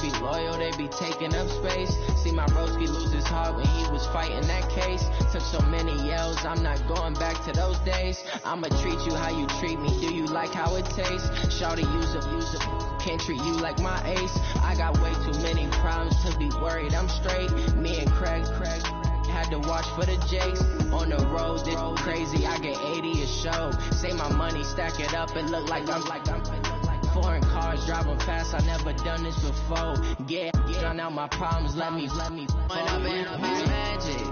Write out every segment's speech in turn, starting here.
be loyal, they be taking up space. See my broski lose his heart when he was fighting that case. Took so many yells, I'm not going back to those days. I'ma treat you how you treat me, do you like how it tastes? Shawty use a, can't treat you like my ace. I got way too many problems to be worried, I'm straight. Me and Craig had to watch for the Jakes. On the road, it's crazy, I get 80 a show. Say my money, stack it up, and look like I'm foreign cars, driving fast, I never done this before. Yeah, drown out my problems, let me When I've been magic.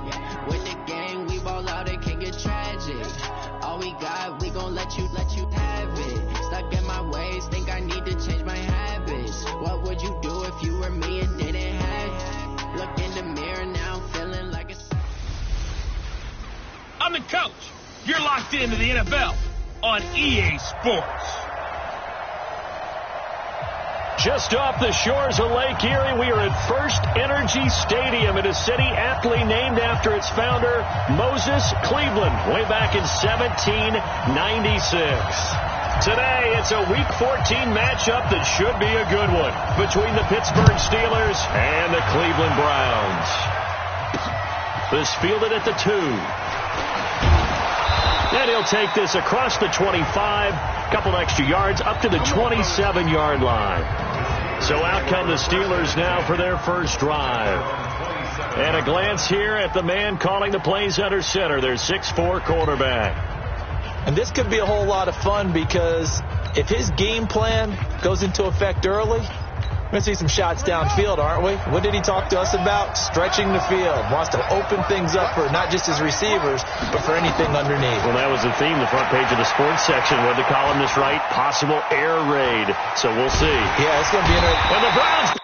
With the gang, we ball out, it can get tragic. All we got, we gon' let you have it. Stuck in my ways, think I need to change my habits. What would you do if you were me and didn't have it? Look in the mirror now, feeling like it's... I'm the coach. You're locked into the NFL on EA Sports. Just off the shores of Lake Erie, we are at First Energy Stadium in a city aptly named after its founder, Moses Cleveland, way back in 1796. Today, it's a Week 14 matchup that should be a good one between the Pittsburgh Steelers and the Cleveland Browns. This fielded at the 2. And he'll take this across the 25, couple extra yards up to the 27-yard line. So out come the Steelers now for their first drive. And a glance here at the man calling the plays under center, their 6'4" quarterback. And this could be a whole lot of fun because if his game plan goes into effect early, we're going to see some shots downfield, aren't we? What did he talk to us about? Stretching the field. Wants to open things up for not just his receivers, but for anything underneath. Well, that was the theme, the front page of the sports section. Where the columnist write, possible air raid. So we'll see. Yeah, it's going to be interesting. And the Browns...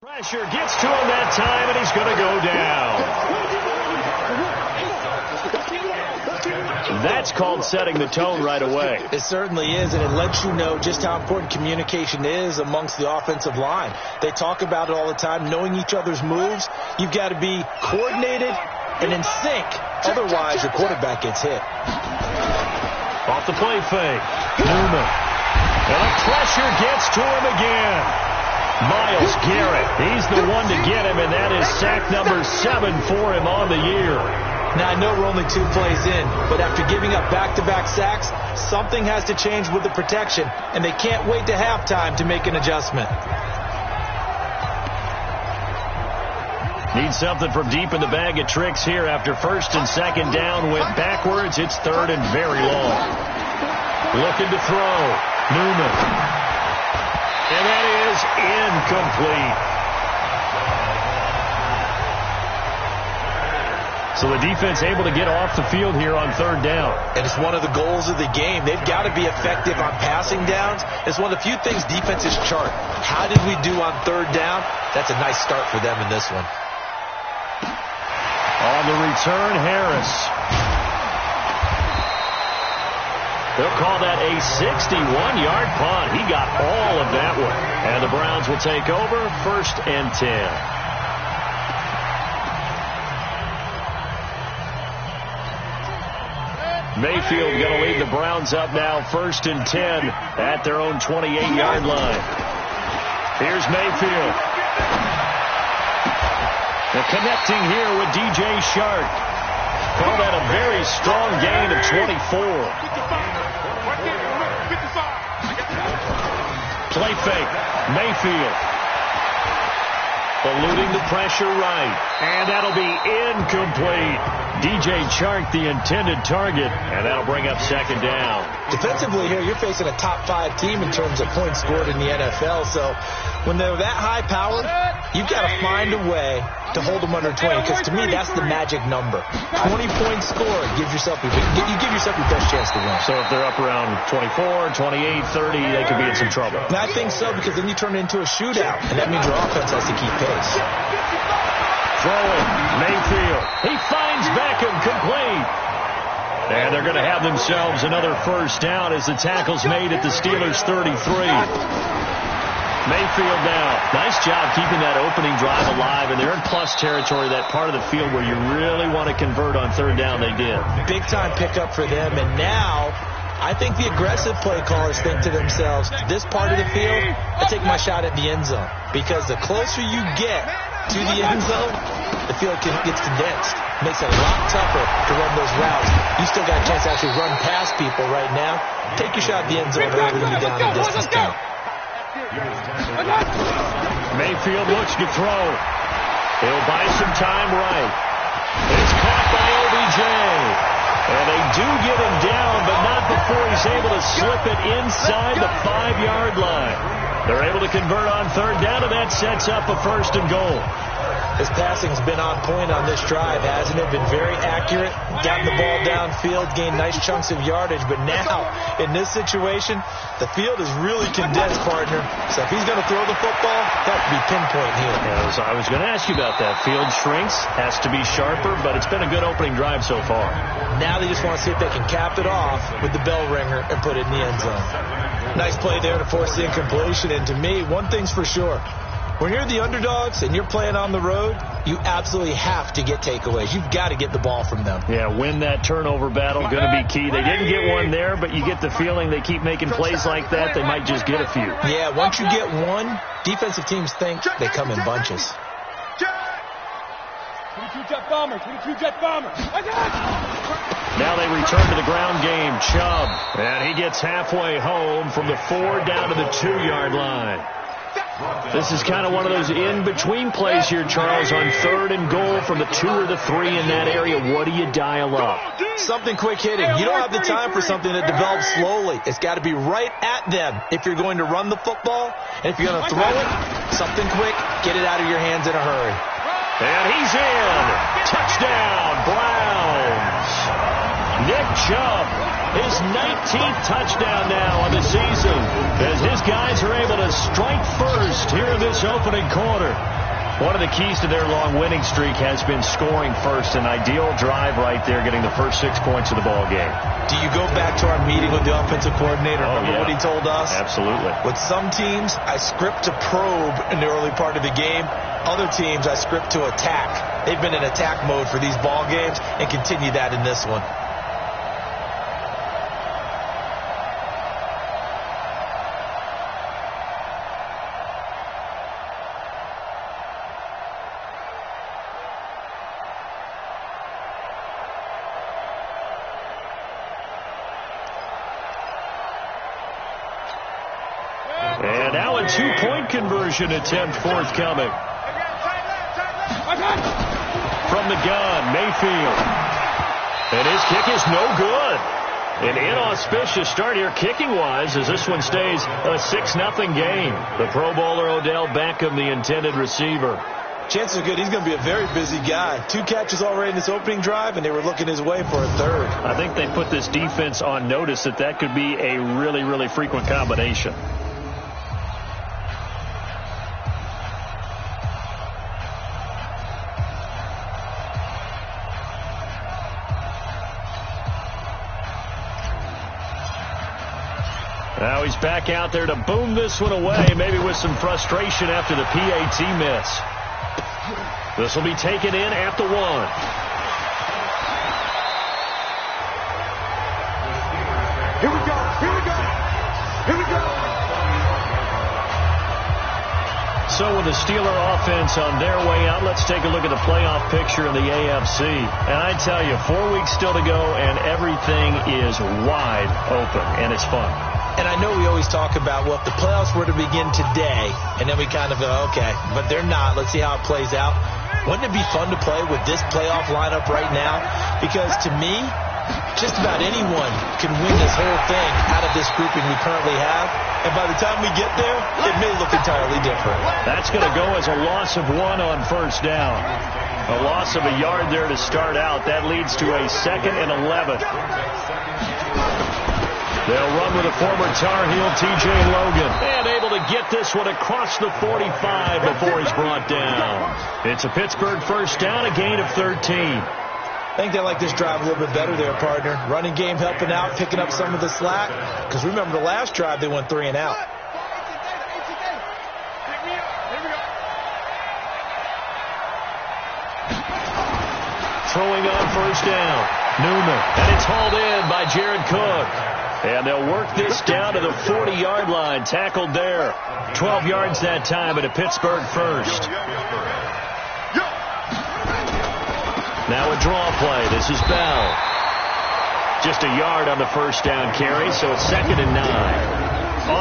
Pressure gets to him that time, and he's going to go down. That's called setting the tone right away. It certainly is, and it lets you know just how important communication is amongst the offensive line. They talk about it all the time, knowing each other's moves. You've got to be coordinated and in sync. Otherwise, your quarterback gets hit. Off the play fake. Newman. And the pressure gets to him again. Myles Garrett, he's the one to get him, and that is sack number 7 for him on the year. Now, I know we're only 2 plays in, but after giving up back-to-back sacks, something has to change with the protection, and they can't wait to halftime to make an adjustment. Need something from deep in the bag of tricks here after first and second down went backwards. It's third and very long. Looking to throw. Newman. And that is incomplete. So the defense able to get off the field here on third down. And it's one of the goals of the game. They've got to be effective on passing downs. It's one of the few things defenses chart. How did we do on third down? That's a nice start for them in this one. On the return, Harris. They'll call that a 61-yard punt. He got all of that one. And the Browns will take over, first and 10. Mayfield going to lead the Browns up now, first and 10 at their own 28-yard line. Here's Mayfield. They're connecting here with DJ Shark. Call that a very strong gain of 24. Play fake. Mayfield. eluding the pressure right. And that'll be incomplete. DJ Chark, the intended target, and that'll bring up second down. Defensively here, you're facing a top-5 team in terms of points scored in the NFL, so when they're that high-powered, you've got to find a way to hold them under 20, because to me, that's the magic number. 20-point score, you give yourself your best chance to win. So if they're up around 24, 28, 30, they could be in some trouble. And I think so, because then you turn it into a shootout, and that means your offense has to keep pace. Throwing, Mayfield. He finds Beckham, complete. And they're going to have themselves another first down as the tackle's made at the Steelers' 33. Mayfield now. Nice job keeping that opening drive alive, and they're in plus territory, that part of the field where you really want to convert on third down. They did. Big-time pickup for them, and now I think the aggressive play callers think to themselves, this part of the field, I take my shot at the end zone, because the closer you get to the end zone, the field gets condensed. Makes it a lot tougher to run those routes. You still got a chance to actually run past people right now. Take your shot at the end zone early when you're down the distance count. Mayfield looks to throw. He'll buy some time right. It's caught by OBJ. And they do get him down, but not before he's able to slip it inside the 5-yard line. They're able to convert on third down, and that sets up a first and goal. His passing's been on point on this drive, hasn't it? Been very accurate, gotten the ball downfield, gained nice chunks of yardage. But now, in this situation, the field is really condensed, partner. So if he's going to throw the football, that would be pinpoint here. Yes, I was going to ask you about that. Field shrinks, has to be sharper, but it's been a good opening drive so far. Now they just want to see if they can cap it off with the bell ringer and put it in the end zone. Nice play there to force the incompletion. And to me, one thing's for sure. When you're the underdogs and you're playing on the road, you absolutely have to get takeaways. You've got to get the ball from them. Yeah, win that turnover battle, going to be key. They didn't get one there, but you get the feeling they keep making plays like that, they might just get a few. Yeah, once you get one, defensive teams think they come in bunches. 22 jet bomber, 22 jet bomber. Now they return to the ground game. Chubb, and he gets halfway home from the 4 down to the 2-yard line. This is kind of one of those in-between plays here, Charles, on third and goal from the 2 or the 3 in that area. What do you dial up? Something quick hitting. You don't have the time for something that develops slowly. It's got to be right at them if you're going to run the football. And if you're going to throw it, something quick, get it out of your hands in a hurry. And he's in. Touchdown, Browns. Nick Chubb, his 19th touchdown now on the season, as his guys are able to strike first here in this opening quarter. One of the keys to their long winning streak has been scoring first. An ideal drive right there, getting the first 6 points of the ball game. Do you go back to our meeting with the offensive coordinator? Remember what he told us? Absolutely. With some teams, I script to probe in the early part of the game. Other teams, I script to attack. They've been in attack mode for these ball games and continue that in this one. And now a two-point conversion attempt forthcoming. From the gun, Mayfield. And his kick is no good. An inauspicious start here kicking-wise as this one stays a 6-0 game. The Pro Bowler Odell Beckham, the intended receiver. Chances are good he's going to be a very busy guy. 2 catches already in this opening drive, and they were looking his way for a third. I think they put this defense on notice that could be a really, really frequent combination. Now he's back out there to boom this one away, maybe with some frustration after the PAT miss. This will be taken in at the 1. Here we go, here we go, here we go. So with the Steeler offense on their way out, let's take a look at the playoff picture in the AFC. And I tell you, 4 weeks still to go, and everything is wide open, and it's fun. And I know we always talk about, well, if the playoffs were to begin today, and then we kind of go, okay, but they're not. Let's see how it plays out. Wouldn't it be fun to play with this playoff lineup right now? Because to me, just about anyone can win this whole thing out of this grouping we currently have. And by the time we get there, it may look entirely different. That's going to go as a loss of 1 on first down. A loss of a yard there to start out. That leads to a 2nd and 11. They'll run with a former Tar Heel, T.J. Logan. And able to get this one across the 45 before he's brought down. It's a Pittsburgh first down, a gain of 13. I think they like this drive a little bit better there, partner. Running game helping out, picking up some of the slack. Because remember, the last drive, they went 3 and out. Throwing on first down. Newman. And it's hauled in by Jared Cook. And they'll work this down to the 40-yard line. Tackled there. 12 yards that time at a Pittsburgh first. Now a draw play. This is Bell. Just a yard on the first down carry, so it's 2nd and 9.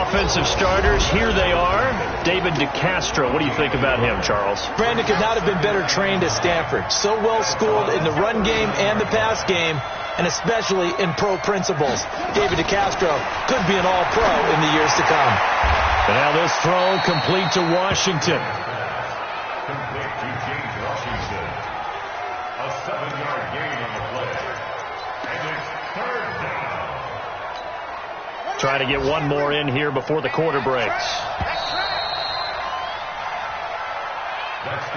Offensive starters, here they are. David DeCastro. What do you think about him, Charles? Brandon could not have been better trained at Stanford. So well schooled in the run game and the pass game, and especially in pro principles. David DeCastro could be an all-pro in the years to come. And now this throw complete to Washington. A 7-yard gain on the play. And it's 3rd down. Trying to get one more in here before the quarter breaks.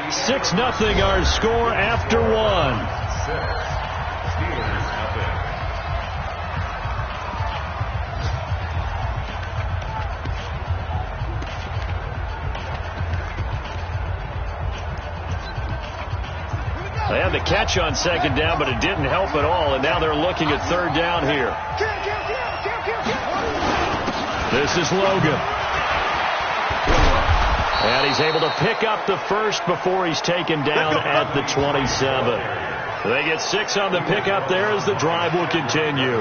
6-0 our score after 1. They had the catch on 2nd down, but it didn't help at all, and now they're looking at 3rd down here. This is Logan. And he's able to pick up the first before he's taken down at the 27. They get 6 on the pickup there as the drive will continue.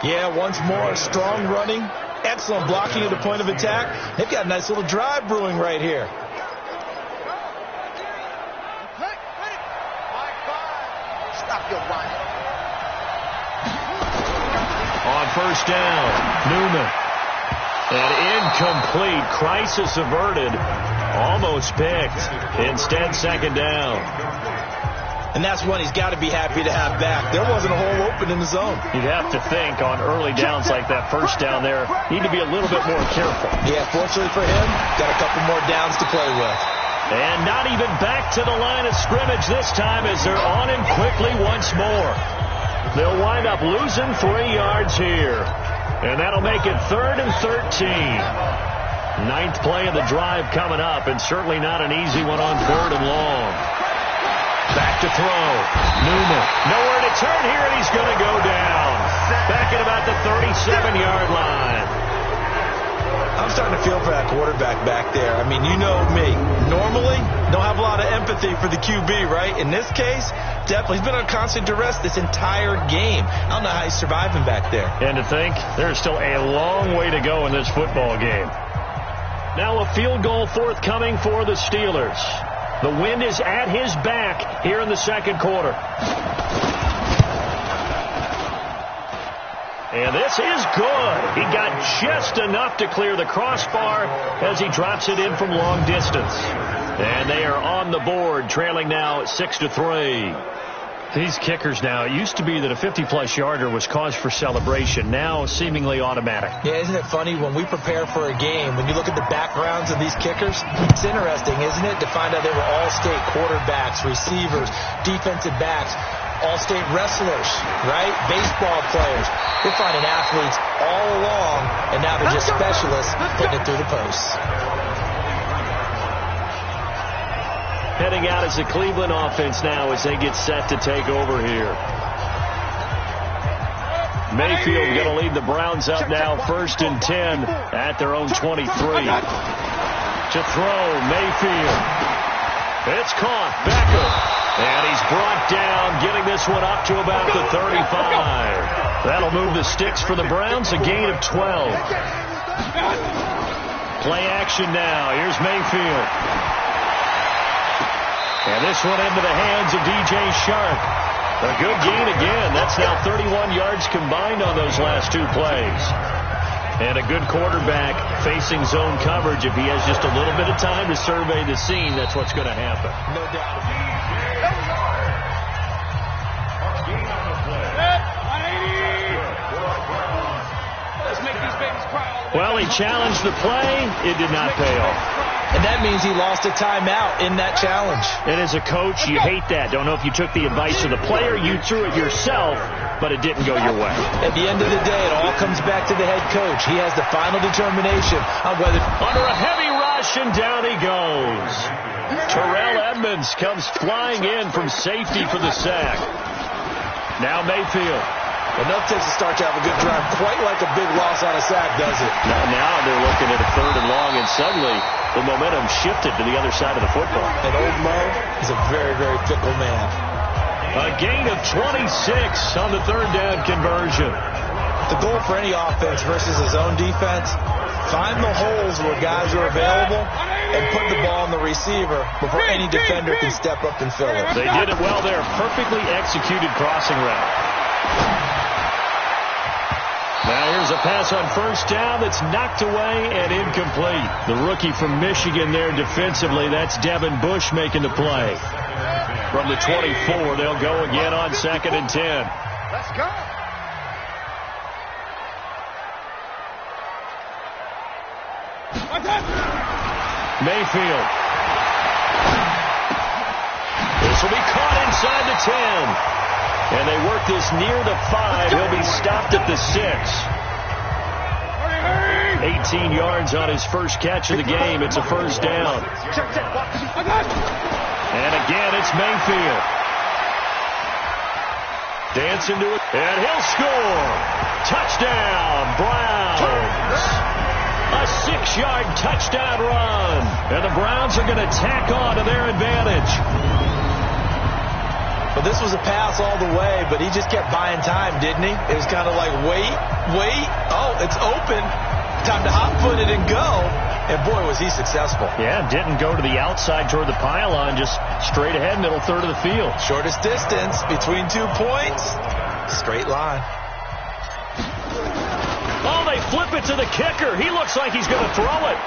Yeah, once more, strong running, excellent blocking at the point of attack. They've got a nice little drive brewing right here. On first down, Newman. And incomplete. Crisis averted. Almost picked. Instead, 2nd down. And that's one he's got to be happy to have back. There wasn't a hole open in the zone. You'd have to think on early downs like that first down there, need to be a little bit more careful. Yeah, fortunately for him, got a couple more downs to play with. And not even back to the line of scrimmage this time as they're on him quickly once more. They'll wind up losing 3 yards here. And that'll make it 3rd and 13. 9th play of the drive coming up, and certainly not an easy one on 3rd and long. Back to throw. Newman. Nowhere to turn here, and he's going to go down. Back at about the 37-yard line. I'm starting to feel for that quarterback back there. I mean, you know me. Normally, don't have a lot of empathy for the QB, right? In this case, definitely. He's been on constant duress this entire game. I don't know how he's surviving back there. And to think, there's still a long way to go in this football game. Now a field goal forthcoming for the Steelers. The wind is at his back here in the 2nd quarter. And this is good. He got just enough to clear the crossbar as he drops it in from long distance. And they are on the board, trailing now 6-3. These kickers now, it used to be that a 50-plus yarder was cause for celebration. Now seemingly automatic. Yeah, isn't it funny when we prepare for a game, when you look at the backgrounds of these kickers, it's interesting, isn't it, to find out they were all-state quarterbacks, receivers, defensive backs, all-state wrestlers, right? Baseball players. We're finding athletes all along, and now they're just specialists putting it through the posts. Heading out as the Cleveland offense now as they get set to take over here. Mayfield going to lead the Browns up now 1st and 10 at their own 23. To throw, Mayfield. It's caught. Becker. And he's brought down, getting this one up to about the 35. That'll move the sticks for the Browns, a gain of 12. Play action now. Here's Mayfield. And this one into the hands of DJ Shark. A good gain again. That's now 31 yards combined on those last two plays. And a good quarterback facing zone coverage. If he has just a little bit of time to survey the scene, that's what's going to happen. No doubt. Let's make these babies cry. Well, he challenged the play. It did not pay off. And that means he lost a timeout in that challenge. And as a coach, you hate that. Don't know if you took the advice of the player. You threw it yourself, but it didn't go your way. At the end of the day, it all comes back to the head coach. He has the final determination on whether... Under a heavy rush, and down he goes. Terrell Edmonds comes flying in from safety for the sack. Now Mayfield. Enough takes to start to have a good drive. Quite like a big loss on a sack, does it? Now they're looking at a 3rd and long, and suddenly the momentum shifted to the other side of the football. And old Mo is a very, very fickle man. A gain of 26 on the 3rd down conversion. The goal for any offense versus his own defense, find the holes where guys are available and put the ball on the receiver before any defender can step up and fill it. They did it well there. Perfectly executed crossing route. Now here's a pass on 1st down that's knocked away and incomplete. The rookie from Michigan there defensively. That's Devin Bush making the play. From the 24, they'll go again on 2nd and 10. Let's go. Mayfield. This will be caught inside the 10. And they work this near the 5. He'll be stopped at the 6. 18 yards on his first catch of the game. It's a 1st down. And again, it's Mayfield. Dancing to it. And he'll score. Touchdown, Browns. A 6-yard touchdown run. And the Browns are going to tack on to their advantage. But this was a pass all the way, but he just kept buying time, didn't he? It was kind of like, wait. Oh, it's open. Time to hot-foot it and go. And, boy, was he successful. Yeah, didn't go to the outside toward the pylon, just straight ahead, middle 3rd of the field. Shortest distance between 2 points. Straight line. Oh, they flip it to the kicker. He looks like he's going to throw it.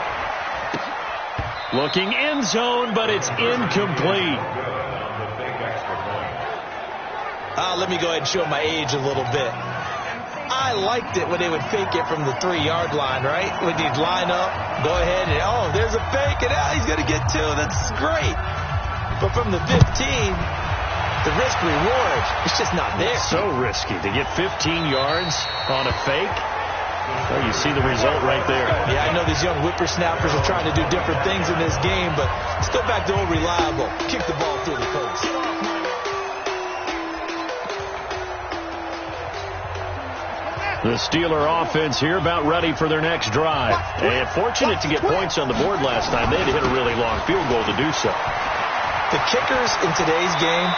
Looking end zone, but it's incomplete. Let me go ahead and show my age a little bit. I liked it when they would fake it from the 3-yard line, right? When they'd line up, go ahead, and, oh, there's a fake, and he's going to get 2. That's great. But from the 15, the risk-reward, it's just not there. It's so risky to get 15 yards on a fake. Well, you see the result right there. Yeah, I know these young whippersnappers are trying to do different things in this game, but let's go back to old reliable. Kick the ball through the post. The Steeler offense here about ready for their next drive. And fortunate to get points on the board last time. They had to hit a really long field goal to do so. The kickers in today's game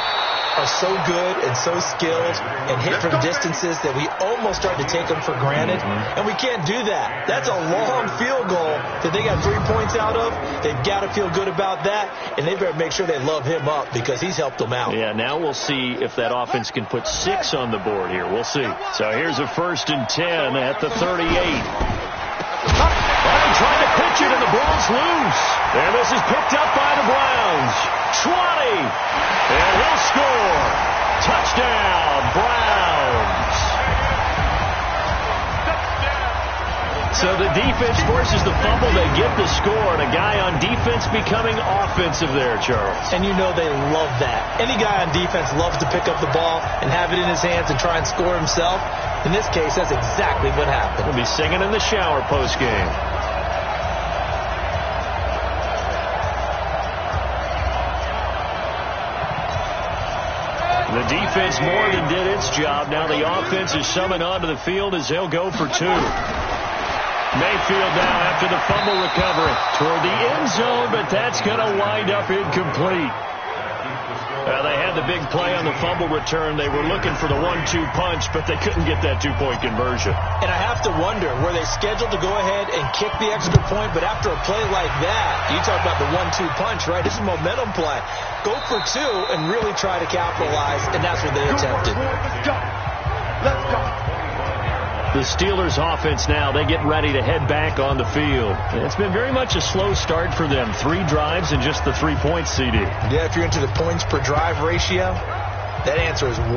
are so good and so skilled and hit from distances that we almost start to take them for granted. And we can't do that. That's a long field goal that they got 3 points out of. They've got to feel good about that. And they better make sure they love him up because he's helped them out. Yeah, now we'll see if that offense can put 6 on the board here. We'll see. So here's a 1st and 10 at the 38. Well, he tried to pitch it and the ball's loose. And this is picked up by the Browns. 20. And he'll score. Touchdown, Browns. So the defense forces the fumble. They get the score. And a guy on defense becoming offensive there, Charles. And you know they love that. Any guy on defense loves to pick up the ball and have it in his hands and try and score himself. In this case, that's exactly what happened. He'll be singing in the shower post-game. The defense more than did its job. Now the offense is summoned onto the field as they'll go for 2. Mayfield now after the fumble recovery toward the end zone, but that's going to wind up incomplete. They had had the big play on the fumble return. They were looking for the 1-2 punch, but they couldn't get that two-point conversion. And I have to wonder, were they scheduled to go ahead and kick the extra point? But after a play like that, you talk about the 1-2 punch, right? It's a momentum play. Go for two and really try to capitalize, and that's what they attempted. Let's go. Let's go. The Steelers offense now, they get ready to head back on the field. It's been very much a slow start for them. 3 drives and just the 3 points, CD. Yeah, if you're into the points per drive ratio, that answer is 1.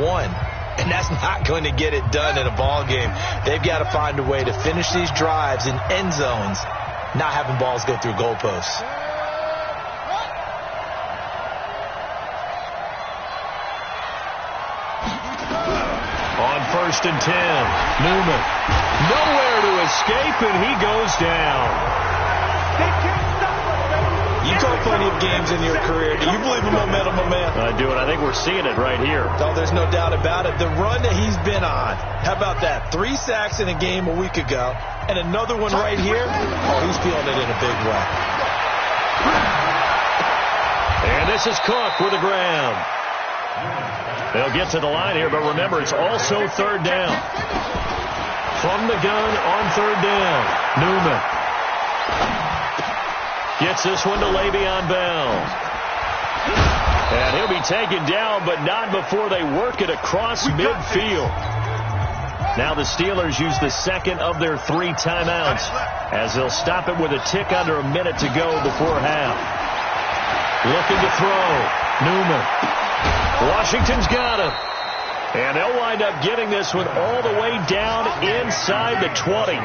And that's not going to get it done in a ball game. They've got to find a way to finish these drives in end zones, not having balls go through goalposts. On 1st and 10, Newman. Nowhere to escape, and he goes down. You call plenty of games in your career. Do you believe in momentum, my man? I do, and I think we're seeing it right here. Oh, there's no doubt about it. The run that he's been on, how about that? 3 sacks in a game a week ago, and another one right here. Oh, he's feeling it in a big way. And this is Cook with the ground. They'll get to the line here, but remember, it's also 3rd down. From the gun on 3rd down, Newman gets this one to Le'Veon Bell. And he'll be taken down, but not before they work it across midfield. Now the Steelers use the second of their 3 timeouts as they'll stop it with a tick under a minute to go before half. Looking to throw, Newman. Washington's got him. And they'll wind up getting this one all the way down inside the 20.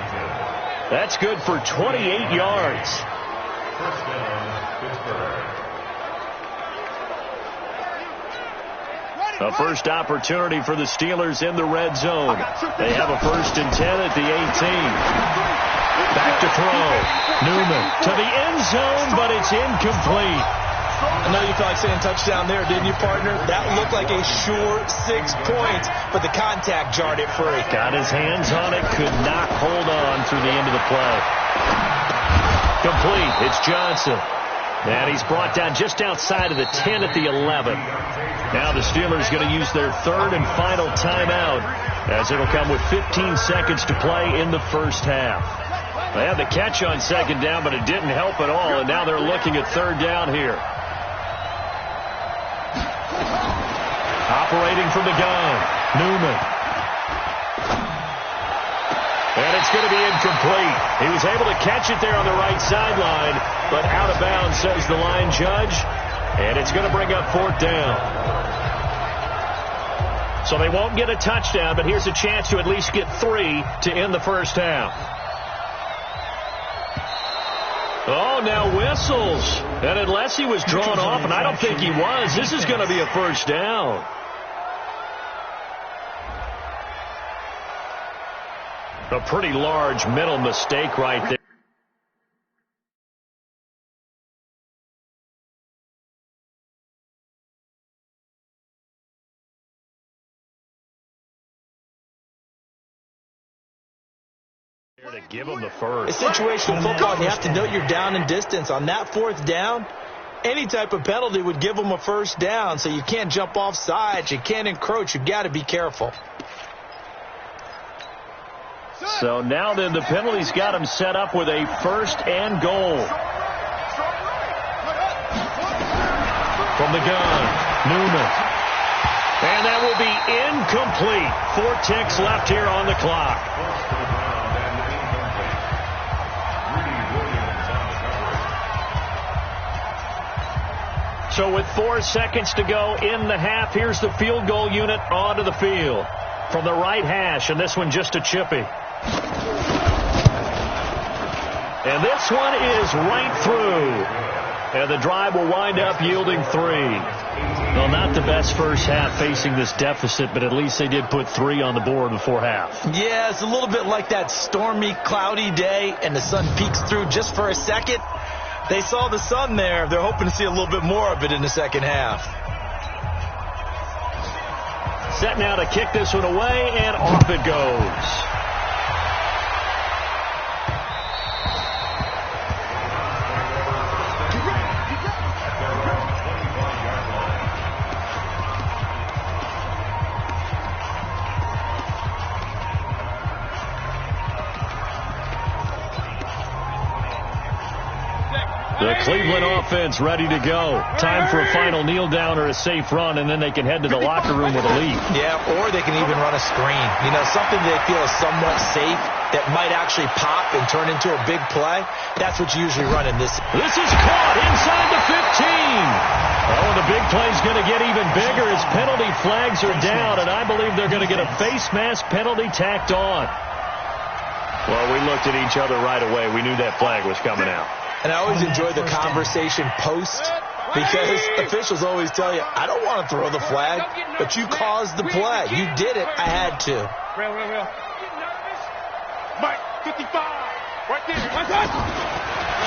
That's good for 28 yards. A first opportunity for the Steelers in the red zone. They have a 1st and 10 at the 18. Back to throw. Newman to the end zone, but it's incomplete. I know you felt like saying touchdown there, didn't you, partner? That looked like a sure 6 points, but the contact jarred it free. Got his hands on it, could not hold on through the end of the play. Complete. It's Johnson. And he's brought down just outside of the 10 at the 11. Now the Steelers going to use their 3rd and final timeout as it'll come with 15 seconds to play in the first half. They had the catch on 2nd down, but it didn't help at all, and now they're looking at 3rd down here. Operating from the gun, Newman. And it's going to be incomplete. He was able to catch it there on the right sideline, but out of bounds, says the line judge. And it's going to bring up 4th down. So they won't get a touchdown, but here's a chance to at least get 3 to end the first half. Oh, now whistles. And unless he was drawn off, and I don't think he was, this is going to be a 1st down. A pretty large mental mistake right there. To give him the first. It's situational football, and you have to know you're down in distance. On that 4th down, any type of penalty would give them a 1st down, so you can't jump off sides, you can't encroach, you've got to be careful. So now then the penalty's got him set up with a 1st and goal. From the gun, Newman. And that will be incomplete. 4 ticks left here on the clock. So with 4 seconds to go in the half, here's the field goal unit onto the field. From the right hash, and this one just a chippy. And this one is right through. And the drive will wind up yielding 3. Well, not the best first half facing this deficit, but at least they did put 3 on the board before half. Yeah, it's a little bit like that stormy, cloudy day, and the sun peeks through just for a second. They saw the sun there. They're hoping to see a little bit more of it in the second half. Set now to kick this one away, and off it goes. The Cleveland offense ready to go. Time for a final kneel down or a safe run, and then they can head to the locker room with a lead. Yeah, or they can even run a screen. You know, something they feel is somewhat safe that might actually pop and turn into a big play. That's what you usually run in this. This is caught inside the 15. Oh, the big play's going to get even bigger as penalty flags are down, and I believe they're going to get a face mask penalty tacked on. Well, we looked at each other right away. We knew that flag was coming out. And I always enjoy the conversation post because officials always tell you, I don't want to throw the flag, but you caused the play. You did it. I had to. Real. Mike, 55. Right there. One touch.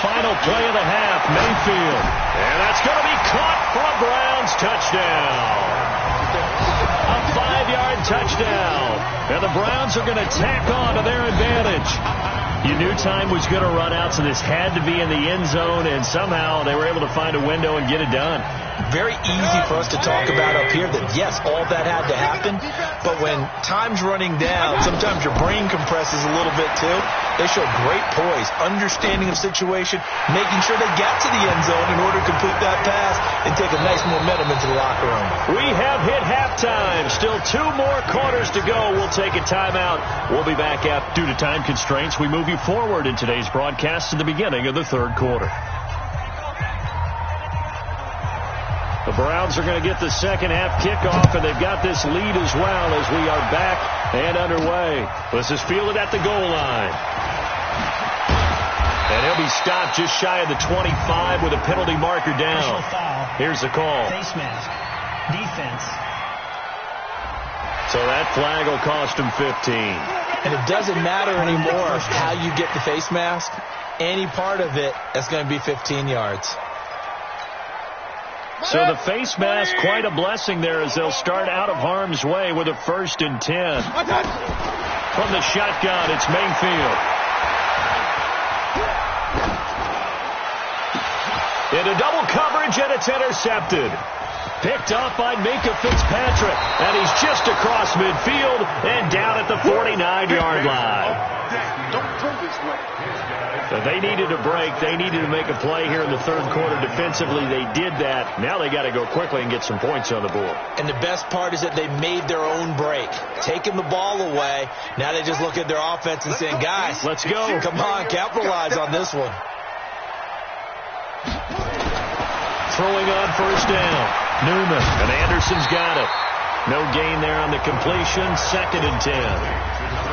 Final play of the half, Mayfield. And that's going to be caught for a Browns touchdown. A 5-yard touchdown. And the Browns are going to tack on to their advantage. You knew time was going to run out, so this had to be in the end zone, and somehow they were able to find a window and get it done. Very easy for us to talk about up here that, yes, all that had to happen, but when time's running down, sometimes your brain compresses a little bit too. They show great poise, understanding of situation, making sure they got to the end zone in order to complete that pass and take a nice momentum into the locker room. We have hit halftime. Still 2 more quarters to go. We'll take a timeout. We'll be back after. Due to time constraints, we move you forward in today's broadcast to the beginning of the third quarter. The Browns are going to get the second half kickoff, and they've got this lead as well as we are back and underway. This is fielded at the goal line. And he'll be stopped just shy of the 25 with a penalty marker down. Here's the call. Face mask. Defense. So that flag will cost him 15. And it doesn't matter anymore how you get the face mask. Any part of it, that's going to be 15 yards. So the face mask, quite a blessing there as they'll start out of harm's way with a 1st and 10. From the shotgun, it's Mayfield. Into double coverage, and it's intercepted. Picked off by Minka Fitzpatrick, and he's just across midfield and down at the 49-yard line. Don't throw this way. So they needed a break. They needed to make a play here in the third quarter defensively. They did that. Now they got to go quickly and get some points on the board. And the best part is that they made their own break, taking the ball away. Now they just look at their offense and saying, guys, let's go. Come on, capitalize on this one. Throwing on 1st down. Newman, and Anderson's got it. No gain there on the completion. 2nd and 10.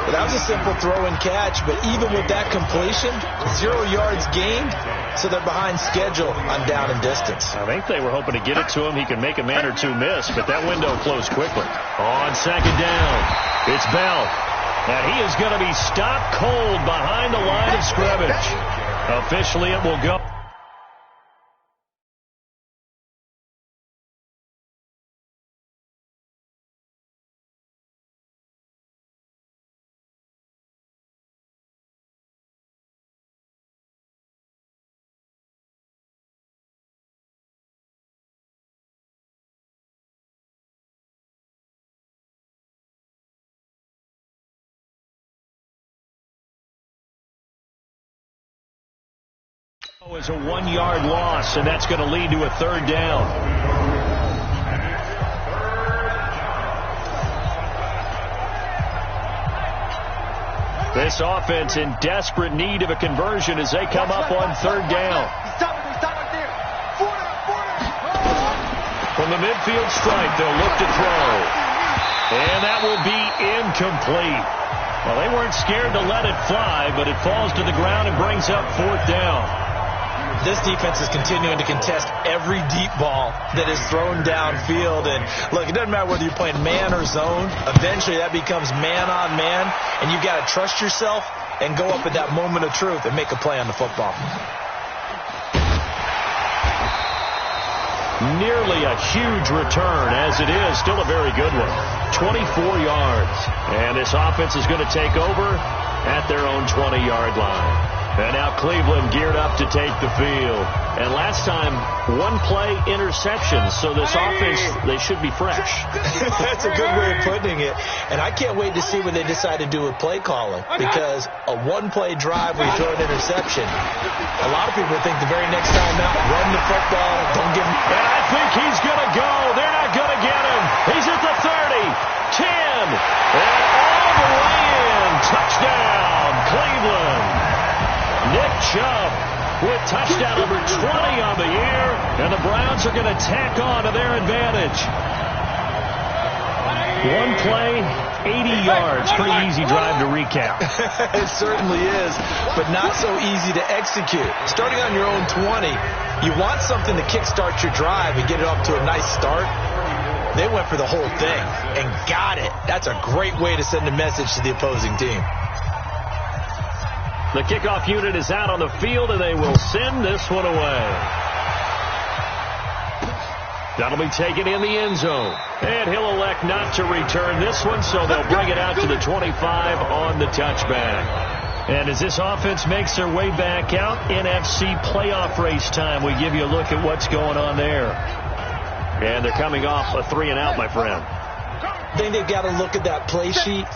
Well, that was a simple throw and catch, but even with that completion, 0 yards gained, so they're behind schedule on down and distance. I think they were hoping to get it to him. He could make a man or two miss, but that window closed quickly. On 2nd down, it's Bell. And he is going to be stopped cold behind the line of scrimmage. Officially, it will go. Is a 1-yard loss, and that's going to lead to a 3rd down. This offense in desperate need of a conversion as they come up on 3rd down. From the midfield stripe, they'll look to throw. And that will be incomplete. Well, they weren't scared to let it fly, but it falls to the ground and brings up 4th down. This defense is continuing to contest every deep ball that is thrown downfield. And, look, it doesn't matter whether you're playing man or zone. Eventually, that becomes man-on-man, and you've got to trust yourself and go up at that moment of truth and make a play on the football. Nearly a huge return, as it is. Still a very good one. 24 yards. And this offense is going to take over at their own 20-yard line. And now Cleveland geared up to take the field. And last time, one-play interception. So this offense, they should be fresh. That's a good way of putting it. And I can't wait to see what they decide to do with play calling. Because a one-play drive where you throw an interception, a lot of people think the very next time out, run the football, don't give him. And I think he's going to go. They're not going to get him. He's at the 30, 10, and all the way in. Touchdown, Cleveland. Nick Chubb with touchdown number 20 on the year, and the Browns are going to tack on to their advantage. One play, 80 yards. Pretty easy drive to recap. It certainly is, but not so easy to execute. Starting on your own 20, you want something to kickstart your drive and get it off to a nice start. They went for the whole thing and got it. That's a great way to send a message to the opposing team. The kickoff unit is out on the field, and they will send this one away. That'll be taken in the end zone. And he'll elect not to return this one, so they'll bring it out to the 25 on the touchback. And as this offense makes their way back out, NFC playoff race time, we give you a look at what's going on there. And they're coming off a 3-and-out, my friend. I think they've got to look at that play sheet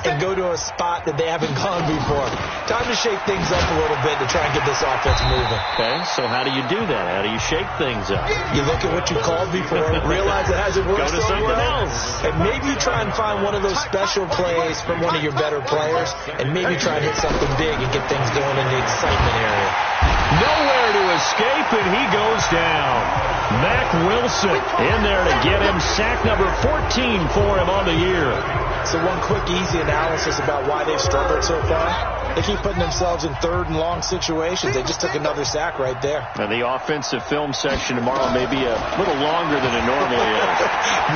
and go to a spot that they haven't gone before. Time to shake things up a little bit to try and get this offense moving. Okay, so how do you do that? How do you shake things up? You look at what you called before, realize it hasn't worked so something well, else. And maybe you try and find one of those special plays from one of your better players, and maybe try and hit something big and get things going in the excitement area. Nowhere to escape, and he goes down. Mac Wilson in there to get him sack number 14 for him on the year. So one quick, easy analysis about why they've struggled so far. They keep putting themselves in third and long situations. They just took another sack right there. And the offensive film session tomorrow may be a little longer than it normally is.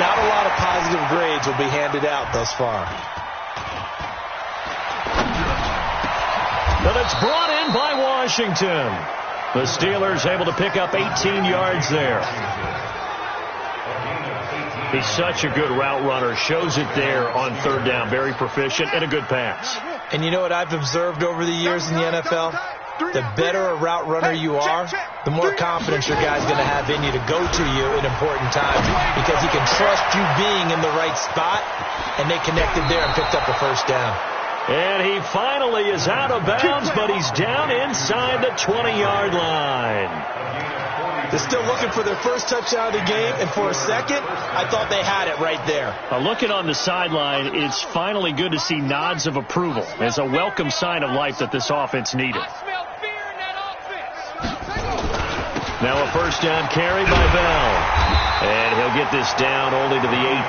Not a lot of positive grades will be handed out thus far. But it's brought in by Washington. The Steelers able to pick up 18 yards there. He's such a good route runner. Shows it there on third down. Very proficient and a good pass. And you know what I've observed over the years in the NFL? The better a route runner you are, the more confidence your guy's going to have in you to go to you in important times, because he can trust you being in the right spot, and they connected there and picked up a first down. And he finally is out of bounds, but he's down inside the 20-yard line. They're still looking for their first touchdown of the game, and for a second, I thought they had it right there. Looking on the sideline, it's finally good to see nods of approval. It's a welcome sign of life that this offense needed. Now a first down carry by Bell. And he'll get this down only to the 18.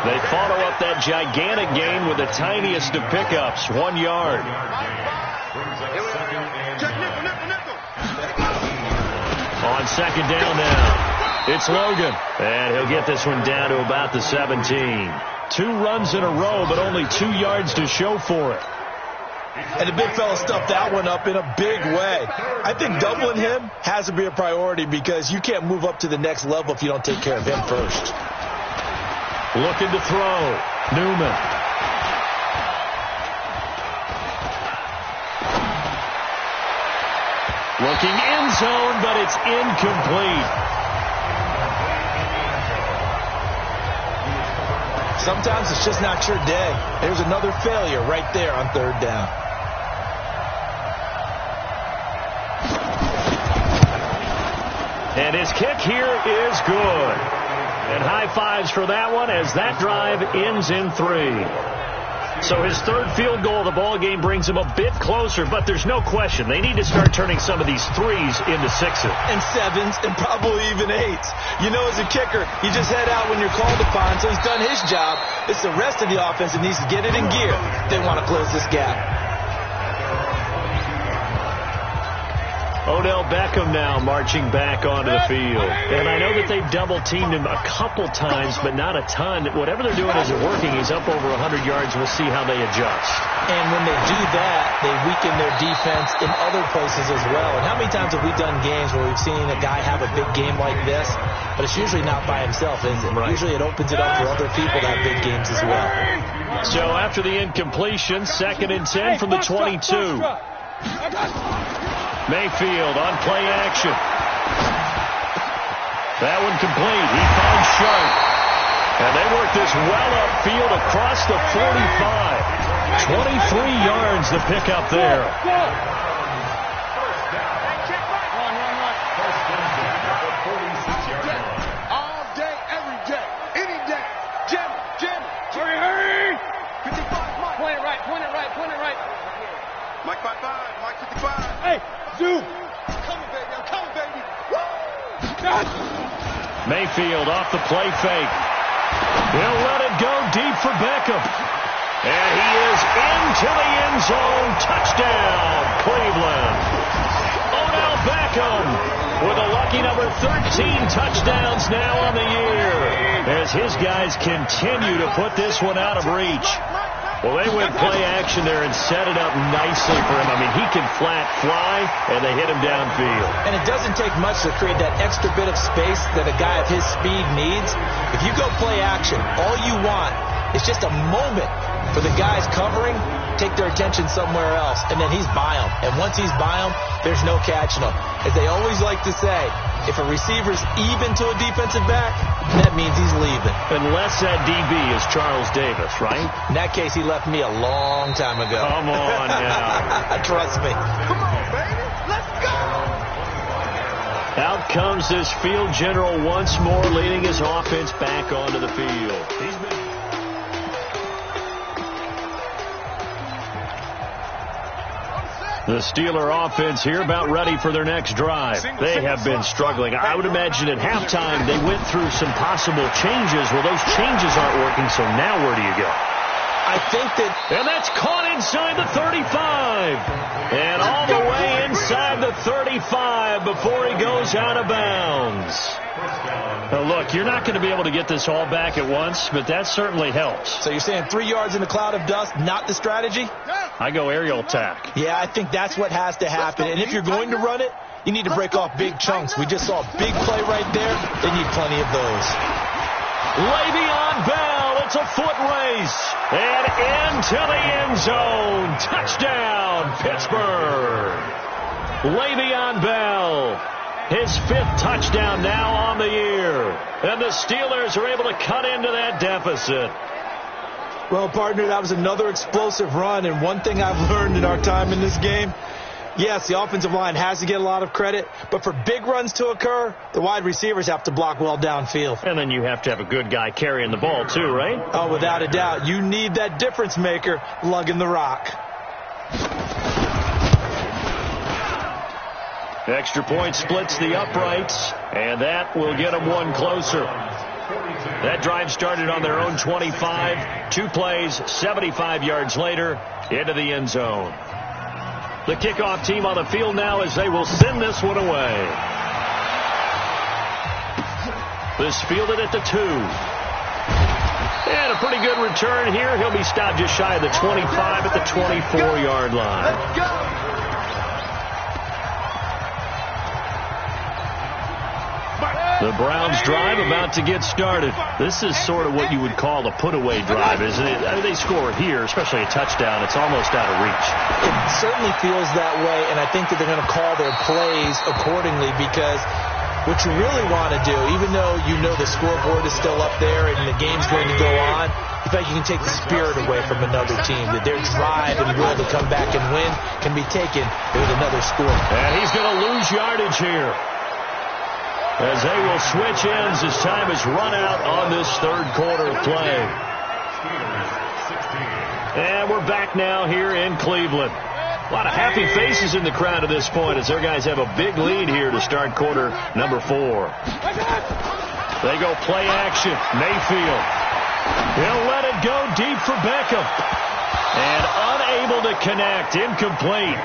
They follow up that gigantic gain with the tiniest of pickups, 1 yard. On second down now, it's Logan. And he'll get this one down to about the 17. 2 runs in a row, but only 2 yards to show for it. And the big fella stuffed that one up in a big way. I think doubling him has to be a priority, because you can't move up to the next level if you don't take care of him first. Looking to throw. Newman. Looking end zone, but it's incomplete. Sometimes it's just not your day. There's another failure right there on third down. And his kick here is good. And high fives for that one as that drive ends in 3. So his third field goal of the ball game brings him a bit closer, but there's no question they need to start turning some of these 3s into 6s. And 7s and probably even 8s. You know, as a kicker, you just head out when you're called upon, so he's done his job. It's the rest of the offense that needs to get it in gear. They want to close this gap. Odell Beckham now marching back onto the field. And I know that they've double-teamed him a couple times, but not a ton. Whatever they're doing isn't working. He's up over 100 yards. We'll see how they adjust. And when they do that, they weaken their defense in other places as well. And how many times have we done games where we've seen a guy have a big game like this, but it's usually not by himself, is it? Right. Usually it opens it up for other people to have big games as well. So after the incompletion, 2nd and 10 from the 22. Mayfield on play action. That one complete. He finds Sharp. And they work this well upfield across the 45. 23 yards to pick up there. All day, every day, any day. Jam it. Hurry. 55, Mike. Point it right. Mike 55, Mike 55. Hey, Zoom. I'm coming, baby. Woo! Mayfield off the play fake. He'll let it go deep for Beckham. And he is into the end zone. Touchdown, Cleveland. Odell Beckham with a lucky number 13 touchdowns now on the year, as his guys continue to put this one out of reach. Well, they went play action there and set it up nicely for him. I mean, he can flat fly, and they hit him downfield. And it doesn't take much to create that extra bit of space that a guy of his speed needs. If you go play action, all you want is just a moment for the guys covering, take their attention somewhere else, and then he's by them. And once he's by them, there's no catching him. As they always like to say, if a receiver's even to a defensive back, that means he's leaving. Unless that DB is Charles Davis, right? In that case, he left me a long time ago. Come on now. Trust me. Come on, baby. Let's go. Out comes this field general once more, leading his offense back onto the field. He's been... The Steeler offense here about ready for their next drive. They have been struggling. I would imagine at halftime they went through some possible changes. Well, those changes aren't working, so now where do you go? I think that... And that's caught inside the 35. And all the way inside the 35 before he goes out of bounds. Now, look, you're not going to be able to get this all back at once, but that certainly helps. So you're saying 3 yards in a cloud of dust, not the strategy? I go aerial attack. Yeah, I think that's what has to happen. And if you're going to run it, you need to break off big chunks. We just saw a big play right there. They need plenty of those. Le'Veon Bell, it's a foot race. And into the end zone. Touchdown, Pittsburgh. Le'Veon Bell, his 5th touchdown now on the year. And the Steelers are able to cut into that deficit. Well, partner, that was another explosive run. And one thing I've learned in our time in this game, yes, the offensive line has to get a lot of credit, but for big runs to occur, the wide receivers have to block well downfield. And then you have to have a good guy carrying the ball too, right? Oh, without a doubt. You need that difference maker lugging the rock. Extra point splits the uprights, and that will get them one closer. That drive started on their own 25. 2 plays, 75 yards later, into the end zone. The kickoff team on the field now as they will send this one away. This fielded at the 2. And a pretty good return here. He'll be stopped just shy of the 25 at the 24-yard line. Let's go. The Browns drive about to get started. This is sort of what you would call a put-away drive, isn't it? I mean, they score here, especially a touchdown. It's almost out of reach. It certainly feels that way, and I think that they're going to call their plays accordingly, because what you really want to do, even though you know the scoreboard is still up there and the game's going to go on, in fact, you can take the spirit away from another team, that their drive and will to come back and win can be taken with another score. And he's going to lose yardage here, as they will switch ends as time is run out on this third quarter play. And we're back now here in Cleveland. A lot of happy faces in the crowd at this point as their guys have a big lead here to start quarter number 4. They go play action. Mayfield. He'll let it go deep for Beckham. And unable to connect. Incomplete.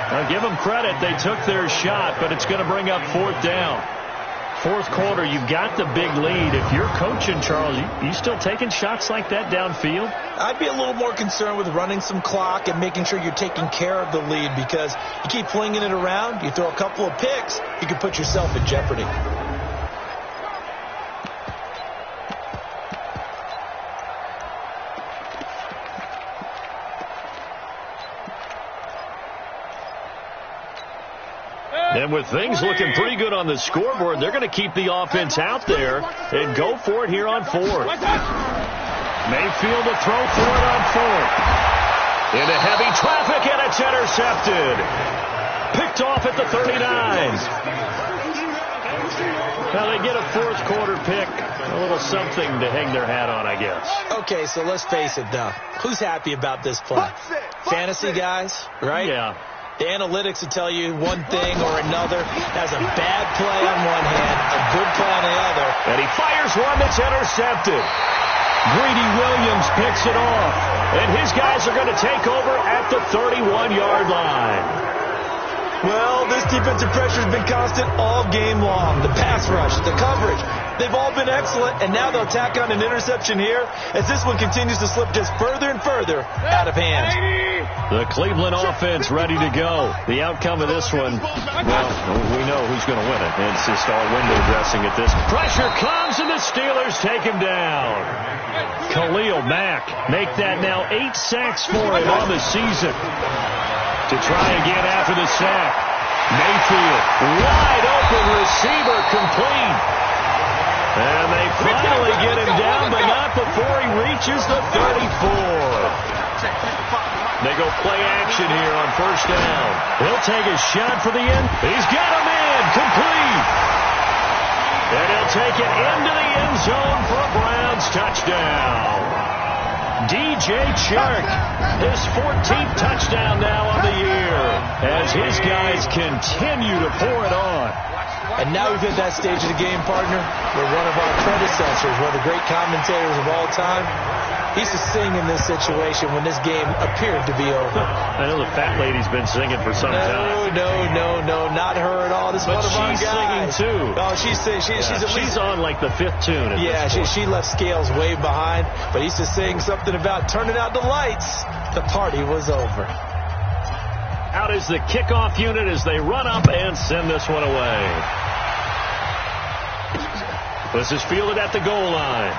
I'll give them credit. They took their shot, but it's going to bring up 4th down. 4th quarter, you've got the big lead. If you're coaching, Charles, you still taking shots like that downfield? I'd be a little more concerned with running some clock and making sure you're taking care of the lead, because you keep flinging it around, you throw a couple of picks, you can put yourself in jeopardy. And with things looking pretty good on the scoreboard, they're going to keep the offense out there and go for it here on fourth. Mayfield to throw for it on fourth. Into heavy traffic, and it's intercepted. Picked off at the 39. Now they get a fourth quarter pick. A little something to hang their hat on, I guess. Okay, so let's face it, though. Who's happy about this play? Fantasy guys, right? Yeah. The analytics will tell you one thing or another. That's a bad play on one hand, a good play on the other. And he fires one that's intercepted. Greedy Williams picks it off. And his guys are going to take over at the 31-yard line. Well, this defensive pressure has been constant all game long. The pass rush, the coverage, they've all been excellent, and now they'll tack on an interception here as this one continues to slip just further and further out of hand. The Cleveland offense ready to go. The outcome of this one, well, we know who's going to win it. It's just all window dressing at this. Pressure comes, and the Steelers take him down. Khalil Mack make that now 8 sacks for him on the season. To try again after the sack. Mayfield, wide open receiver, complete. And they finally get him down, but not before he reaches the 34. They go play action here on first down. He'll take a shot for the end. He's got him in, complete. And he'll take it into the end zone for a Browns touchdown. DJ Chark, his 14th touchdown now on the year, as his guys continue to pour it on. And now we've hit that stage of the game, partner, where one of our predecessors, one of the great commentators of all time, he used to sing in this situation when this game appeared to be over. I know the fat lady's been singing for some time. No, not her at all. This is one of our guys. She's singing too. Oh, she's on like the 5th tune. Yeah, she left Scales way behind, but he used to sing something about turning out the lights. The party was over. Out is the kickoff unit as they run up and send this one away. This is fielded at the goal line.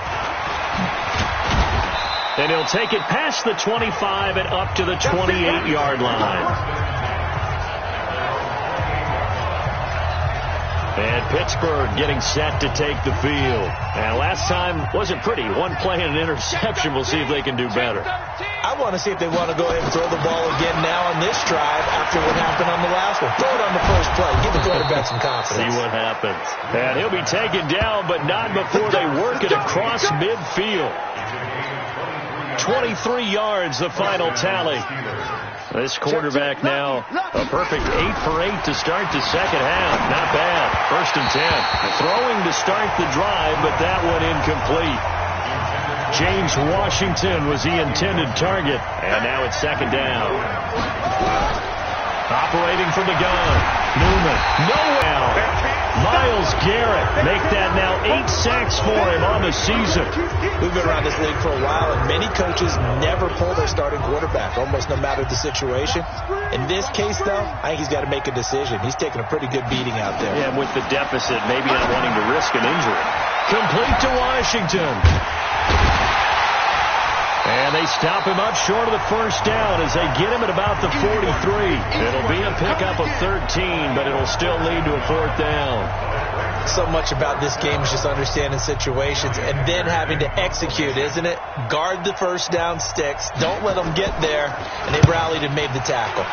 And he'll take it past the 25 and up to the 28-yard line. And Pittsburgh getting set to take the field. And last time wasn't pretty. One play and an interception. We'll see if they can do better. I want to see if they want to go ahead and throw the ball again now on this drive after what happened on the last one. Throw it on the first play. Give the quarterback some confidence. See what happens. And he'll be taken down, but not before they work it across midfield. 23 yards, the final tally. This quarterback now a perfect 8 for 8 to start the second half. Not bad. 1st and 10. Throwing to start the drive, but that one incomplete. James Washington was the intended target, and now it's 2nd down. Operating from the gun. Newman. Nowhere. Miles Garrett make that now 8 sacks for him on the season. We've been around this league for a while, and many coaches never pull their starting quarterback, almost no matter the situation. In this case, though, I think he's got to make a decision. He's taking a pretty good beating out there. Yeah, with the deficit, maybe not wanting to risk an injury. Complete to Washington. And they stop him up short of the first down as they get him at about the 43. It'll be a pickup of 13, but it'll still lead to a 4th down. So much about this game is just understanding situations and then having to execute, isn't it? Guard the first down sticks. Don't let them get there. And they rallied and made the tackle.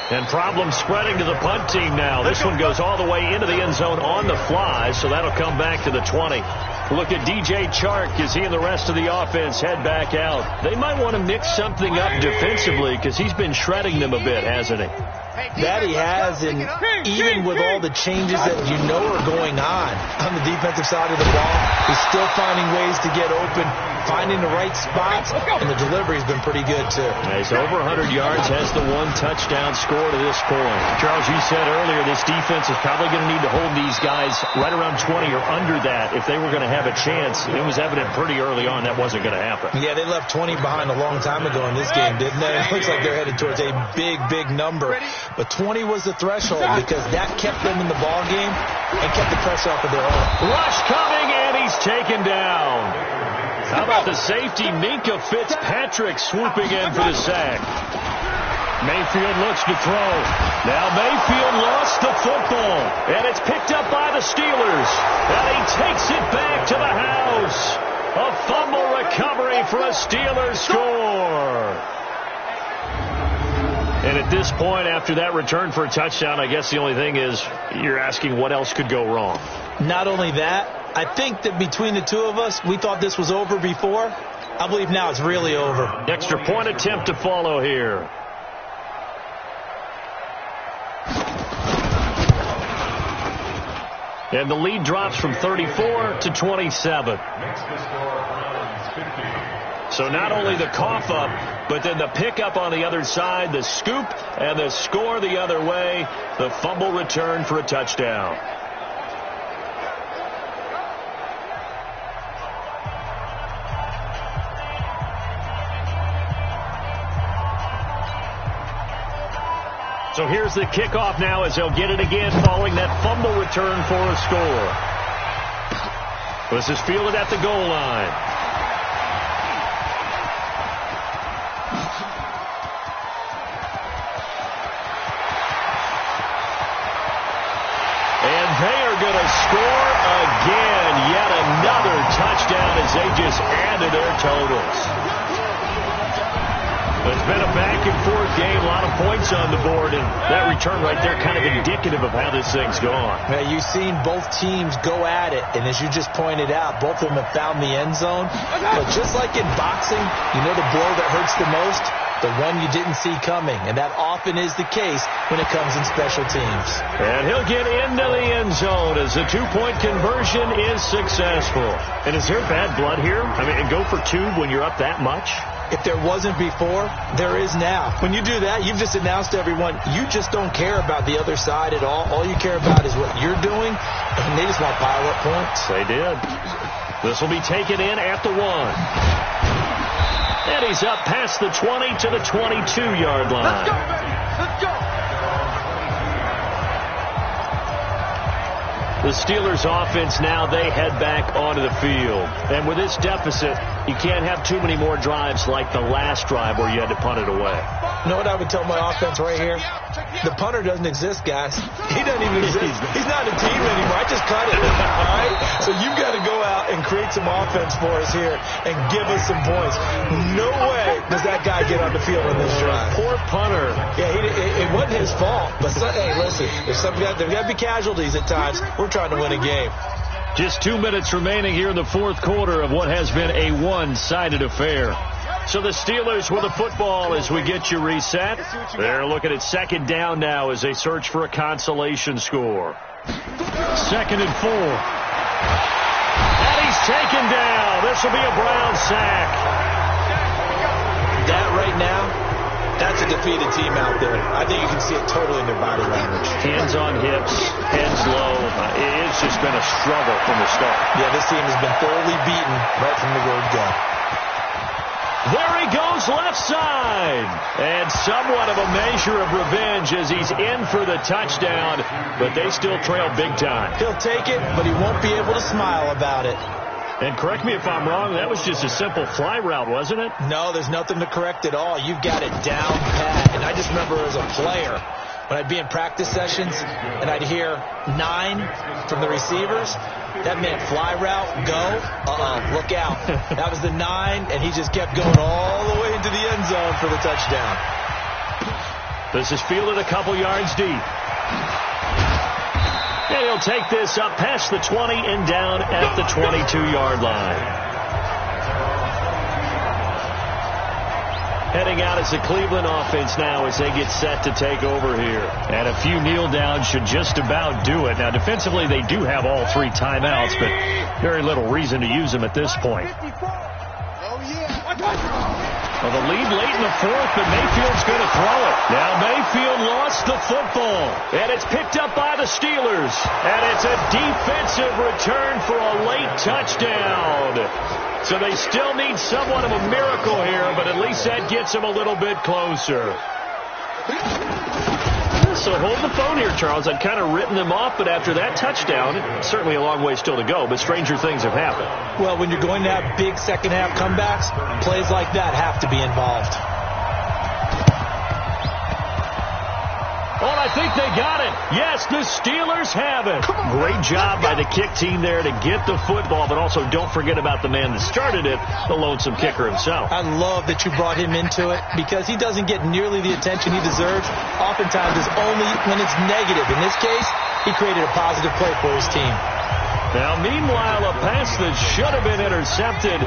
And problem spreading to the punt team now. This one goes all the way into the end zone on the fly, so that'll come back to the 20. Look at DJ Chark as he and the rest of the offense head back out. They might want to mix something up defensively because he's been shredding them a bit, hasn't he? That he has, and even with all the changes that you know are going on the defensive side of the ball, he's still finding ways to get open, finding the right spots, and the delivery's been pretty good, too. He's over 100 yards, has the 1 touchdown score to this point. Charles, you said earlier this defense is probably going to need to hold these guys right around 20 or under that if they were going to have a chance. It was evident pretty early on that wasn't going to happen. Yeah, they left 20 behind a long time ago in this game, didn't they? It looks like they're headed towards a big, big number. But 20 was the threshold because that kept them in the ball game and kept the pressure off of their own. Rush coming, and he's taken down. How about the safety, Minka Fitzpatrick, swooping in for the sack. Mayfield looks to throw. Now Mayfield lost the football. And it's picked up by the Steelers. And he takes it back to the house. A fumble recovery for a Steelers score. And at this point, after that return for a touchdown, I guess the only thing is you're asking what else could go wrong. Not only that, I think that between the two of us, we thought this was over before. I believe now it's really over. Extra point attempt to follow here. And the lead drops from 34 to 27. So not only the cough up, but then the pickup on the other side, the scoop, and the score the other way. The fumble return for a touchdown. So here's the kickoff now as they'll get it again following that fumble return for a score. This is fielded at the goal line. And they are going to score again. Yet another touchdown as they just added their totals. It's been a back-and-forth game, a lot of points on the board, and that return right there kind of indicative of how this thing's gone. Yeah, you've seen both teams go at it, and as you just pointed out, both of them have found the end zone. But just like in boxing, you know the blow that hurts the most? The one you didn't see coming, and that often is the case when it comes in special teams. And he'll get into the end zone as the two-point conversion is successful. And is there bad blood here? I mean, go for two when you're up that much? If there wasn't before, there is now. When you do that, you've just announced to everyone, you just don't care about the other side at all. All you care about is what you're doing, and they just want pile-up points. They did. This will be taken in at the 1. And he's up past the 20 to the 22-yard line. Let's go, baby. Let's go. The Steelers offense now, they head back onto the field. And with this deficit, you can't have too many more drives like the last drive where you had to punt it away. You know what I would tell my offense right here? The punter doesn't exist, guys. He doesn't even exist. He's not a team anymore. I just cut it. All right? So you've got to go out and create some offense for us here and give us some points. No way does that guy get on the field on this drive. Poor punter. Yeah, it wasn't his fault. But, hey, listen, there's got to be casualties at times. We're trying to win a game. Just 2 minutes remaining here in the fourth quarter of what has been a one-sided affair. So the Steelers with the football as we get you reset. They're looking at second down now as they search for a consolation score. 2nd and 4. And he's taken down. This will be a Brown sack. That right now, that's a defeated team out there. I think you can see it totally in their body language. Hands on hips, heads low. It's just been a struggle from the start. Yeah, this team has been thoroughly beaten right from the word go. There he goes left side. And somewhat of a measure of revenge as he's in for the touchdown. But they still trail big time. He'll take it, but he won't be able to smile about it. And correct me if I'm wrong, that was just a simple fly route, wasn't it? No, there's nothing to correct at all. You've got it down pat. And I just remember as a player, when I'd be in practice sessions and I'd hear 9 from the receivers, that meant fly route, go, look out. That was the 9, and he just kept going all the way into the end zone for the touchdown. This is fielded a couple yards deep. And he'll take this up past the 20 and down at the 22-yard line. Heading out is the Cleveland offense now as they get set to take over here. And a few kneel downs should just about do it. Now, defensively, they do have all 3 timeouts, but very little reason to use them at this point. Well, the lead late in the fourth, but Mayfield's going to throw it. Now Mayfield lost the football, and it's picked up by the Steelers. And it's a defensive return for a late touchdown. So they still need somewhat of a miracle here, but at least that gets them a little bit closer. So hold the phone here, Charles. I'd kind of written them off, but after that touchdown, certainly a long way still to go, but stranger things have happened. Well, when you're going to have big second-half comebacks, plays like that have to be involved. I think they got it. Yes, the Steelers have it. Great job by the kick team there to get the football, but also don't forget about the man that started it, the lonesome kicker himself. I love that you brought him into it because he doesn't get nearly the attention he deserves. Oftentimes it's only when it's negative. In this case, he created a positive play for his team. Now, meanwhile, a pass that should have been intercepted,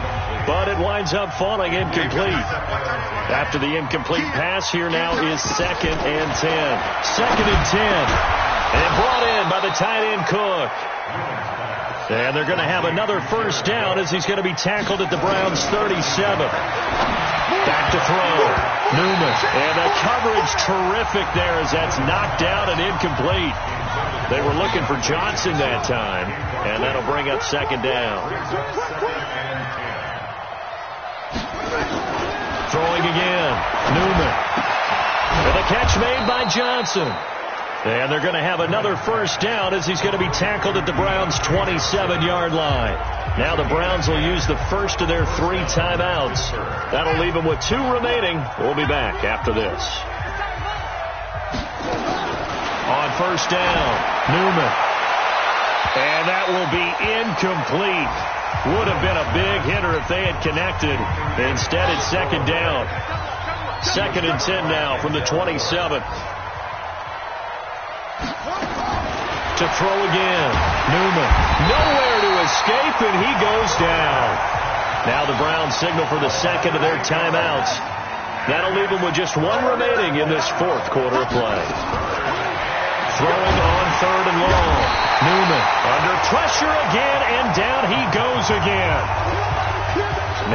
but it winds up falling incomplete. After the incomplete pass, here now is 2nd and 10. 2nd and 10. And brought in by the tight end Cook. And they're going to have another first down as he's going to be tackled at the Browns' 37. Back to throw. Newman. And the coverage terrific there as that's knocked down and incomplete. They were looking for Johnson that time, and that'll bring up 2nd down. Throwing again. Newman. And the catch made by Johnson. And they're going to have another first down as he's going to be tackled at the Browns' 27-yard line. Now the Browns will use the first of their 3 timeouts. That'll leave them with 2 remaining. We'll be back after this. On first down, Newman. And that will be incomplete. Would have been a big hitter if they had connected. Instead, it's 2nd down. 2nd and 10 now from the 27th. To throw again. Newman. Nowhere to escape, and he goes down. Now the Browns signal for the 2nd of their timeouts. That'll leave them with just 1 remaining in this 4th quarter of play. Throwing on 3rd and long. Newman under pressure again, and down he goes again.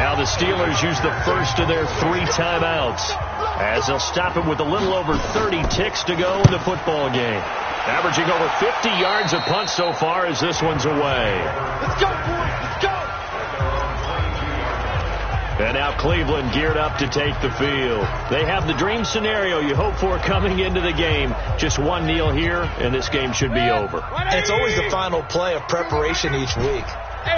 Now the Steelers use the first of their 3 timeouts as they'll stop him with a little over 30 ticks to go in the football game. Averaging over 50 yards a punt so far as this one's away. Let's go, boys. Let's go. And now Cleveland geared up to take the field. They have the dream scenario you hope for coming into the game. Just 1 kneel here, and this game should be over. It's always the final play of preparation each week.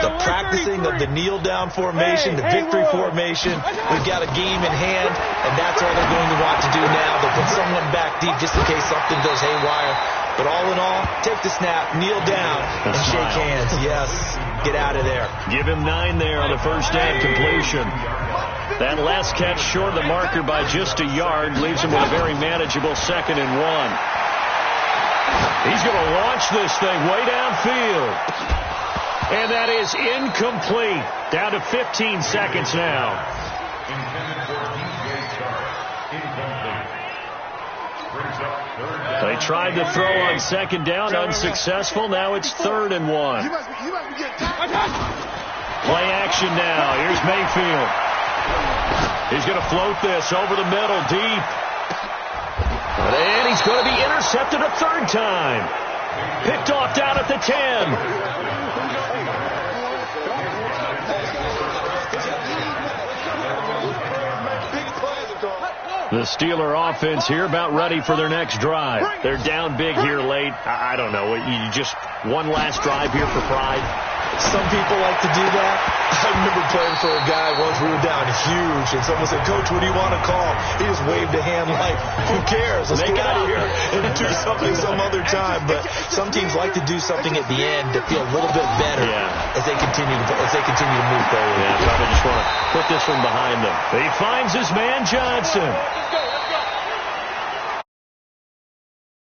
The practicing of the kneel-down formation, the victory formation. We've got a game in hand, and that's all they're going to want to do now. They'll put someone back deep just in case something goes haywire. But all in all, take the snap, kneel down, and shake hands. Yes, get out of there. Give him 9 there on the first down completion. That last catch short of the marker by just a yard leaves him with a very manageable 2nd and 1. He's going to launch this thing way downfield. And that is incomplete. Down to 15 seconds now. They tried to throw on 2nd down, unsuccessful. Now it's 3rd and 1. Play action now. Here's Mayfield. He's going to float this over the middle, deep. And he's going to be intercepted a 3rd time. Picked off down at the 10. The Steeler offense here about ready for their next drive. They're down big here late. I don't know. You just one last drive here for pride. Some people like to do that. I remember playing for a guy once. We were down huge, and someone said, "Coach, what do you want to call?" He just waved a hand like, "Who cares? Let's get out of here and do something some other time." But some teams like to do something at the end to feel a little bit better as they continue to move forward. Yeah, probably just want to put this one behind them. He finds his man Johnson.